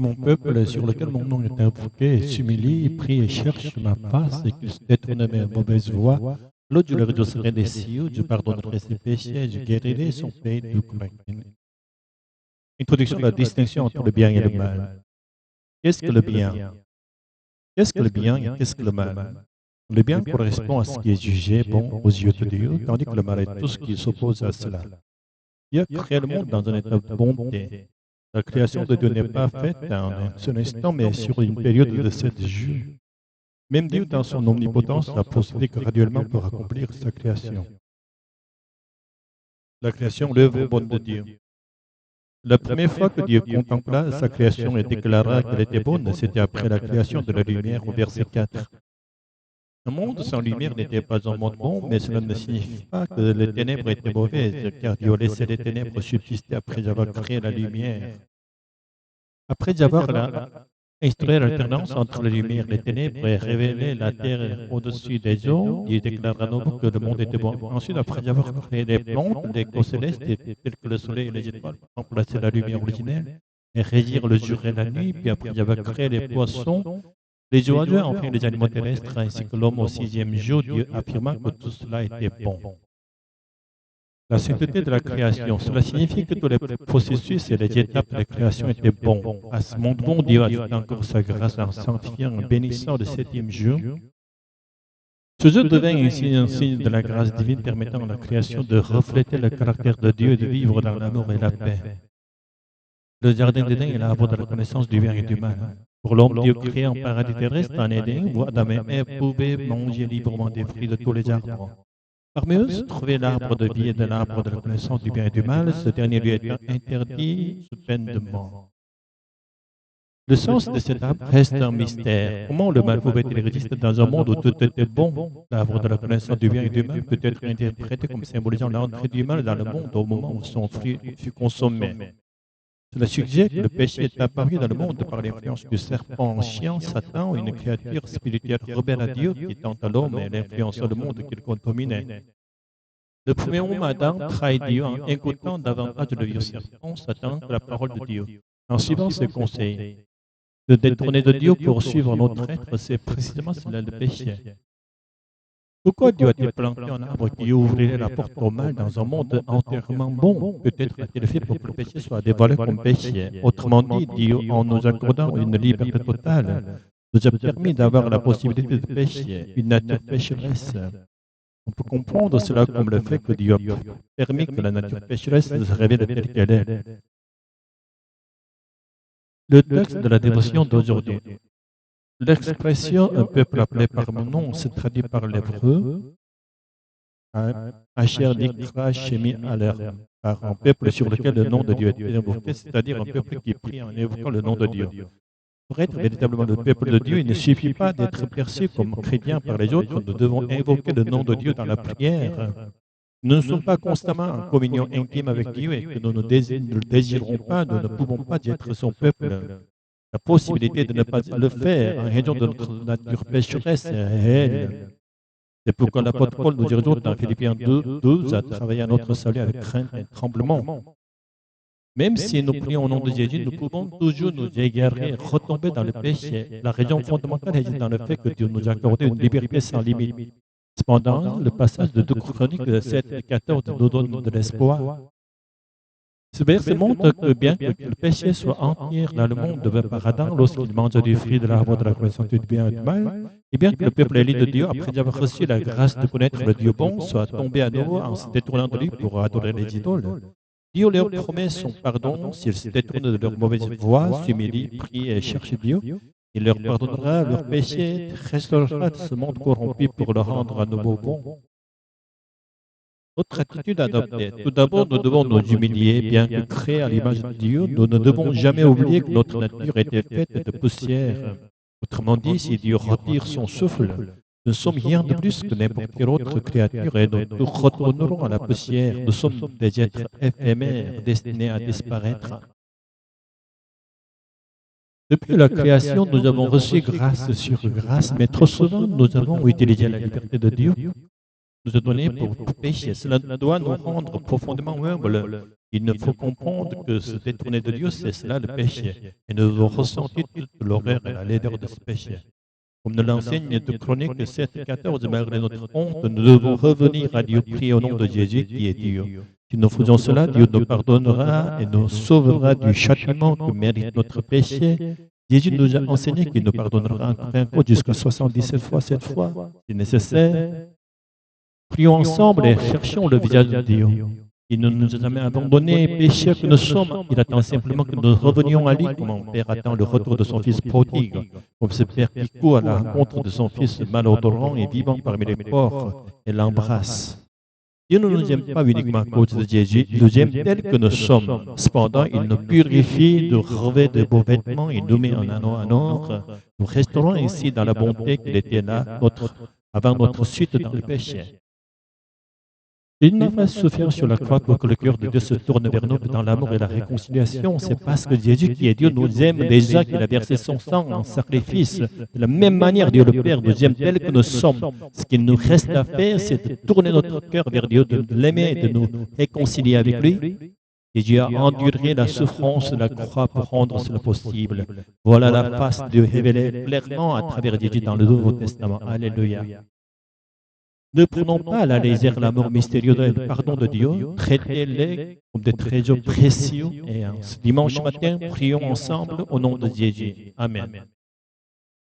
Mon peuple sur lequel mon nom est invoqué s'humilie, prie et cherche ma face et qu'il se détourne de mes mauvaises voies. Là, je le redresserai des cieux, je pardonnerai ses péchés, je guérirai son pays du commun. Introduction de la distinction entre le bien et le mal. Qu'est-ce que le bien? Qu'est-ce que le bien et qu'est-ce que le mal? Le bien correspond à ce qui est jugé bon aux yeux de Dieu, tandis que le mal est tout ce qui s'oppose à cela. Dieu a créé le monde dans un état de bonté. La création de Dieu n'est pas faite en un seul instant, mais sur une période de 7 jours. Même Dieu, dans son omnipotence, a procédé graduellement pour accomplir sa création. La création, l'œuvre bonne de Dieu. La première fois que Dieu contempla sa création et déclara qu'elle était bonne, c'était après la création de la lumière au verset 4. Un monde sans lumière n'était pas un monde bon, mais cela ne signifie pas que les ténèbres étaient mauvaises, car Dieu laissait les ténèbres subsister après avoir créé la lumière. Après avoir instauré l'alternance entre la lumière et les ténèbres et révélé la terre au-dessus des eaux, Dieu déclara à nouveau que le monde était bon. Ensuite, après avoir créé les plantes, les corps célestes, tels que le soleil et les étoiles, remplacer la lumière originelle et régir le jour et la nuit, puis après avoir créé les poissons, les oiseaux, enfin les animaux terrestres, ainsi que l'homme au 6e jour, Dieu affirma que tout cela était bon. La sainteté de la création, cela signifie que tous les processus et les étapes de la création étaient bons. À ce monde bon, Dieu ajoute encore sa grâce en sanctifiant, en bénissant le 7e jour. Ce jour devint ainsi un signe de la grâce divine permettant à la création de refléter le caractère de Dieu et de vivre dans l'amour et la paix. Le jardin d'Éden est l'arbre de la connaissance du bien et du mal. Pour l'homme, Dieu créé en paradis terrestre en Éden, où Adam et Ève pouvaient manger librement des fruits de tous les arbres. Parmi eux se trouvait l'arbre de vie et de l'arbre de la connaissance du bien et du mal, ce dernier lui étant interdit sous peine de mort. Le sens de cet arbre reste un mystère. Comment le mal pouvait-il exister dans un monde où tout était bon? L'arbre de la connaissance du bien et du mal peut être interprété comme symbolisant l'entrée du mal dans le monde au moment où son fruit fut consommé. Cela suggère que le péché est apparu dans le monde par l'influence du serpent chien, Satan, une créature spirituelle rebelle à Dieu qui tenta l'homme et l'influença le monde qu'il contaminait. Le premier homme, Adam, trahit Dieu en écoutant davantage le vieux serpent, Satan, que la parole de Dieu, en suivant ses conseils. Se détourner de Dieu pour suivre notre être, c'est précisément cela le péché. Pourquoi Dieu a-t-il planté un arbre qui ouvrirait la porte au mal dans un monde entièrement bon? Peut-être a-t-il fait pour que le péché soit dévoilé comme péché. Autrement dit, Dieu, en nous accordant une liberté totale, nous a permis d'avoir la possibilité de pécher, une nature pécheresse. On peut comprendre cela comme le fait que Dieu a permis que la nature pécheresse se révèle telle qu'elle est. Le texte de la dévotion d'aujourd'hui. L'expression un peuple appelé par mon nom se traduit par l'hébreu Asher Dikra Shemi Aler, par un peuple sur lequel le nom de Dieu est invoqué, c'est-à-dire un peuple qui prie en évoquant le nom de Dieu. Pour être véritablement le peuple de Dieu, il ne suffit pas d'être perçu comme chrétien par les autres, nous devons invoquer le nom de Dieu dans la prière. Nous ne sommes pas constamment en communion intime avec Dieu et que nous ne le désirons pas, nous ne pouvons pas être son peuple. La possibilité de ne pas le faire en raison de notre nature pécheresse est réelle. C'est pourquoi l'apôtre Paul nous dit dans Philippiens 2, à travailler à notre salut avec crainte et tremblement. Même si nous prions au nom de Jésus, nous pouvons toujours nous égarer, retomber dans le péché. La raison fondamentale est dans le fait que Dieu nous a accordé une liberté sans limite. Cependant, le passage de 2 Chroniques 7 et 14 nous donne de l'espoir. Ce verset montre que bien que le péché soit entier dans le monde par Adam lorsqu'il mange du fruit de l'arbre de la connaissance du bien et du mal, et bien que le peuple élu de Dieu, après avoir reçu la grâce de connaître le Dieu bon, soit tombé à nouveau en se détournant de lui pour adorer les idoles, Dieu leur promet son pardon s'ils se détournent de leur mauvaise voie, s'humilient, prient et cherchent Dieu. Il leur pardonnera leurs péchés, restaurera ce monde corrompu pour le rendre à nouveau bon. Notre attitude adoptée. Tout d'abord, nous devons nous humilier, bien que créés à l'image de Dieu, nous ne devons jamais oublier que notre nature était faite de poussière. Autrement dit, si Dieu retire son souffle, nous ne sommes rien de plus que n'importe quelle autre créature et nous retournerons à la poussière. Nous sommes des êtres éphémères, destinés à disparaître. Depuis la création, nous avons reçu grâce sur grâce, mais trop souvent, nous avons utilisé la liberté de Dieu nous a donné pour pécher. Cela doit nous rendre profondément humbles. Il ne faut comprendre que se détourner de Dieu, c'est cela le péché. Et nous devons ressentir toute l'horreur et la laideur de ce péché. Comme nous l'enseigne de Chronique 7,14, malgré notre honte, nous devons revenir à Dieu, prier au nom de Jésus qui est Dieu. Si nous faisons cela, Dieu nous pardonnera et nous sauvera du châtiment que mérite notre péché. Jésus nous a enseigné qu'il nous pardonnera encore jusqu'à 77 fois, 7 fois, si nécessaire. Prions ensemble et cherchons le visage de Dieu. Il ne nous a jamais abandonnés, pécheurs que nous sommes. Il attend simplement que nous revenions à lui, comme un père attend le retour de son fils prodigue, comme ce père qui court à la rencontre de son fils malodorant et vivant parmi les pauvres et l'embrasse. Dieu ne nous aime pas uniquement à cause de Jésus, il nous aime tel que nous sommes. Cependant, il nous purifie, nous revêt de beaux vêtements et nous met en anneau à notre. Nous resterons ici dans la bonté qu'il était là avant notre chute dans le péché. Il n'a pas souffert sur la croix pour que le cœur de Dieu se tourne vers nous dans l'amour et la réconciliation. C'est parce que Jésus qui est Dieu nous aime déjà qu'il a versé son sang en sacrifice. De la même manière, Dieu le Père nous aime tel que nous sommes. Ce qu'il nous reste à faire, c'est de tourner notre cœur vers Dieu, de l'aimer, de nous réconcilier avec lui. Et Dieu a enduré la souffrance de la croix pour rendre cela possible. Voilà la face de Dieu révélée clairement à travers Jésus dans le Nouveau Testament. Alléluia. Ne prenons pas à la légère l'amour mystérieux et le pardon de Dieu, traitez-les comme des trésors précieux. Et ce dimanche matin, prions ensemble au nom de Jésus. Amen.